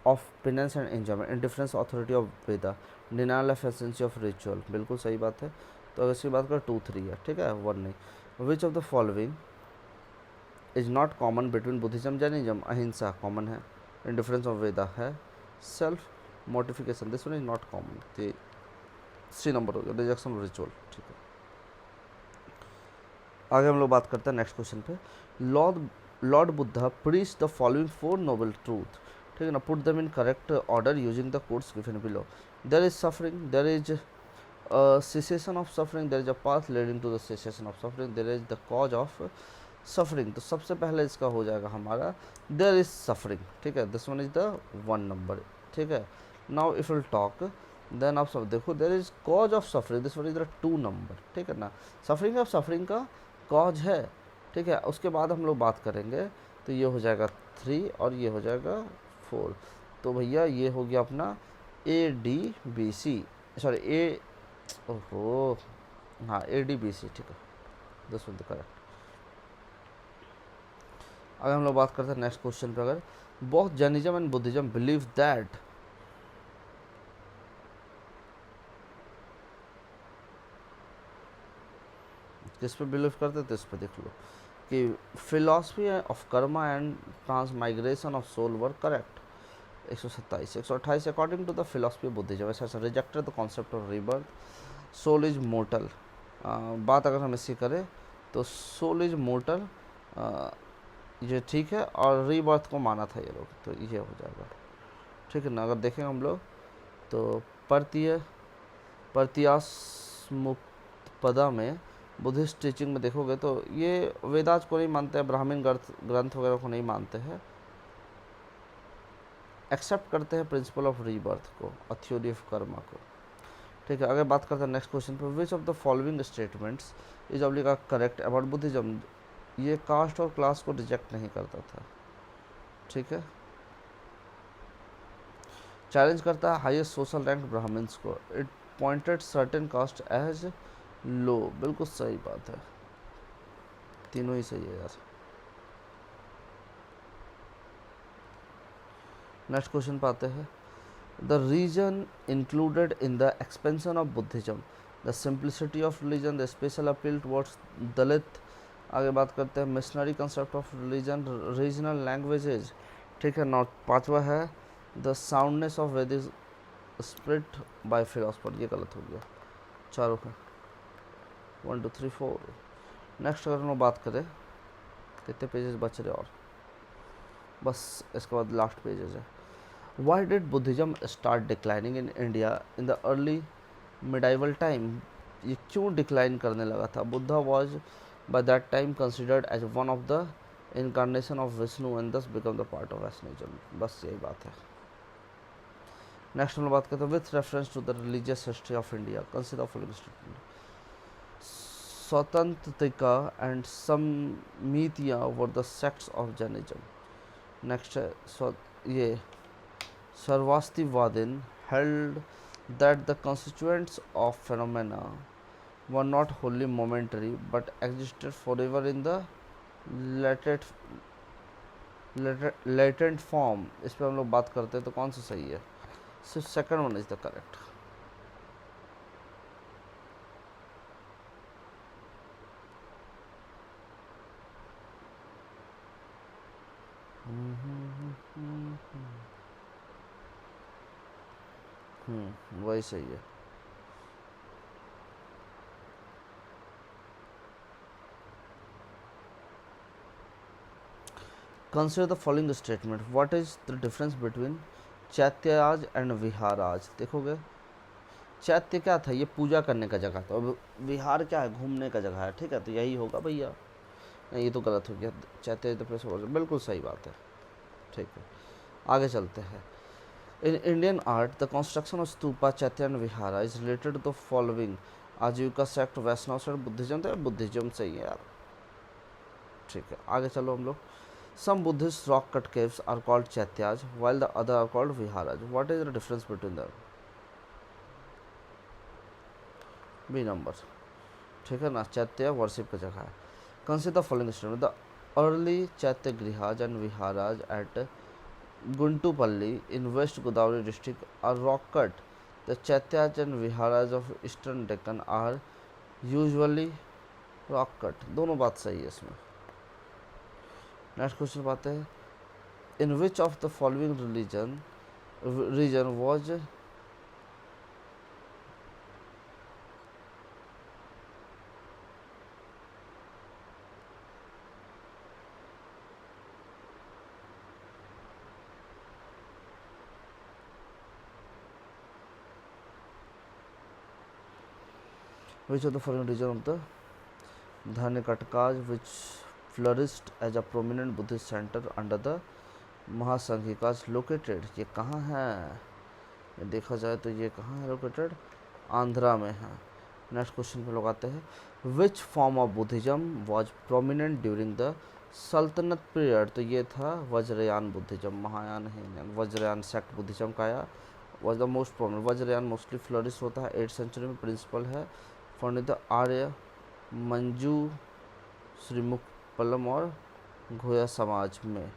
S1: of penance and enjoyment, indifference authority of Veda, denial of एसेंसी of ritual, बिल्कुल सही बात है। तो अगर इसकी बात करें 2, 3 है, ठीक है, 1 नहीं। Which of the following is not common between Buddhism Jainism? Ahimsa common है, इंडिफरेंस ऑफ वेदा है, self mortification, this one is not common. C number हो गया, रिजेक्शन ऑफ रिचुअल। ठीक है, आगे हम लोग बात करते हैं नेक्स्ट क्वेश्चन पे। Lord lord Buddha preach the following four noble truth, ठीक है ना, put them in correct order using the codes given below. There is suffering, there is cessation of suffering, there is a path leading to the cessation of suffering, there is the cause of suffering। तो सबसे पहले इसका हो जाएगा हमारा there is suffering, ठीक है, this one is the one number. ठीक है, now if will talk then आप सब देखो there is cause of suffering, this one is the two number. ठीक है ना, सफरिंग ऑफ सफरिंग का कॉज है। ठीक है, उसके बाद हम लोग बात करेंगे तो ये हो जाएगा 3 और ये हो जाएगा 4। तो भैया ये हो गया अपना ADBC, सॉरी ए, ओहो हाँ ADBC। ठीक है, दिस विल द करेक्ट। अगर हम लोग बात करते हैं नेक्स्ट क्वेश्चन पे, अगर both Jainism and Buddhism believe that, किस पे बिलीव करते हैं तो इस पे देख लो कि philosophy of karma and transmigration of soul were correct. 127 128 according to the philosophy of Buddhism ऐसा rejected the concept of rebirth, soul is mortal. बात अगर हम इसकी करें तो सोल इज मोर्टल, ये ठीक है, और रीबर्थ को माना था ये लोग, तो ये हो जाएगा। ठीक है ना, अगर देखें हम लोग तो प्रत्यास्मुपदा में बुद्धिस्ट टीचिंग में देखोगे तो ये वेदास को नहीं मानते हैं, ब्राह्मण ग्रंथ वगैरह को नहीं मानते हैं, एक्सेप्ट करते हैं प्रिंसिपल ऑफ रीबर्थ को और थ्योरी ऑफ कर्मा को। ठीक है, अगर बात करते हैं नेक्स्ट क्वेश्चन पर, which of the following statements is oblique correct about Buddhism. ये कास्ट और क्लास को रिजेक्ट नहीं करता था। ठीक है, चैलेंज करता है हाईएस्ट सोशल रैंक ब्राह्मण्स को, it pointed certain caste as low, बिल्कुल सही बात है, तीनों ही सही है यार। नेक्स्ट क्वेश्चन पे आते हैं, the reason included in the expansion of Buddhism, the simplicity of religion, the special appeal towards Dalit. आगे बात करते हैं missionary concept of religion, regional languages. ठीक है, नॉट पांचवा है the soundness of Vedic spirit by philosopher, ये गलत हो गया, चारों का 1 2 3 4। नेक्स्ट अगर हम बात करें कितने पेजेस बच रहे और बस इसके बाद लास्ट पेजेस है। Why did Buddhism start declining in India in the early medieval time, ये क्यों डिक्लाइन करने लगा था। Buddha was by that time considered as one of the incarnation of Vishnu and thus become the part of Vaishnavism। बस यही बात है। Next हम बात करते हैं with reference to the religious history of India consider following statement, स्वतंत्रता and समितियाँ were the sects of Jainism. Next है ये सर्वास्तिवादिन held that the constituents of phenomena were not wholly momentary but existed forever in the latent form। इस पर हम लोग बात करते हैं तो कौन सा सही है, सिर्फ second one is the correct. वही सही है। Consider the following statement, what is the difference between chaityas and viharas. देखोगे चैत्य क्या था, ये पूजा करने का जगह था, और विहार क्या है, घूमने का जगह है। ठीक है, तो यही होगा भैया, नहीं ये तो गलत हो गया, चैत्य द प्लेस ऑफ, बिल्कुल सही बात है। ठीक है, आगे चलते हैं। In Indian art the construction of stupa chaitya and vihara is related to the following Ajivika sect, Vaishnava sect, Buddhism, तो बुद्धिज्म सही है यार। ठीक है, आगे चलो हम लोग। Some Buddhist rock cut caves are called chaityas while the other are called viharas. What is the difference between them? B number। ठीक है ना, चैत्य वर्शिप की जगह है। Consider the following statement, the early chaitya grihas and viharas at Guntupalli in West Godavari district are rock cut. The chaityas and viharas of Eastern Deccan are usually rock cut। दोनों बात सही है इसमें। Next question पाते हैं, in which of the following region was which of the following region of the Dhanyakataka which flourished as a prominent Buddhist centre under the Mahasanghikas located, ये कहाँ है, ये देखा जाए तो ये कहाँ है लोकेटेड, आंध्रा में है। नेक्स्ट क्वेश्चन पे लोग आते हैं, which form of Buddhism was prominent during the सल्तनत पीरियड, तो ये था वज्रयान बुद्धिज्म, महायान है वज्रयान सेक्ट बुद्धिज्म का आया, was the most prominent. Vajrayana mostly flourish होता है 8th सेंचुरी में, प्रिंसिपल है पंडित आर्य मंजू श्रीमुखपल्लम और घोया समाज में,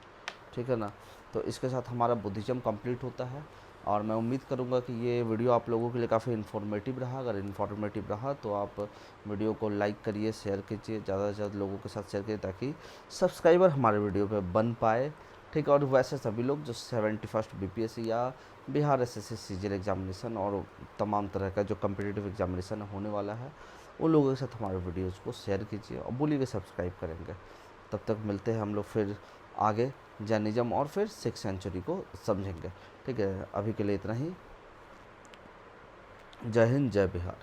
S1: ठीक है ना। तो इसके साथ हमारा बुद्धिज्म कंप्लीट होता है और मैं उम्मीद करूंगा कि ये वीडियो आप लोगों के लिए काफ़ी इन्फॉर्मेटिव रहा। अगर इन्फॉर्मेटिव रहा तो आप वीडियो को लाइक करिए, शेयर कीजिए, ज़्यादा से ज़्यादा लोगों के साथ शेयर करिए ताकि सब्सक्राइबर हमारे वीडियो पे बन पाए, ठीक है। और वैसे सभी लोग जो 71st BPSC या बिहार SSC CGL एग्जामिनेशन और तमाम तरह का जो कम्पिटिटिव एग्जामिनेशन होने वाला है उन लोगों के साथ हमारे वीडियोज़ को शेयर कीजिए और बोलिए सब्सक्राइब करेंगे। तब तक मिलते हैं हम लोग फिर आगे जैनिज्म और फिर 6th सेंचुरी को समझेंगे, ठीक है। अभी के लिए इतना ही। जय हिंद, जय बिहार।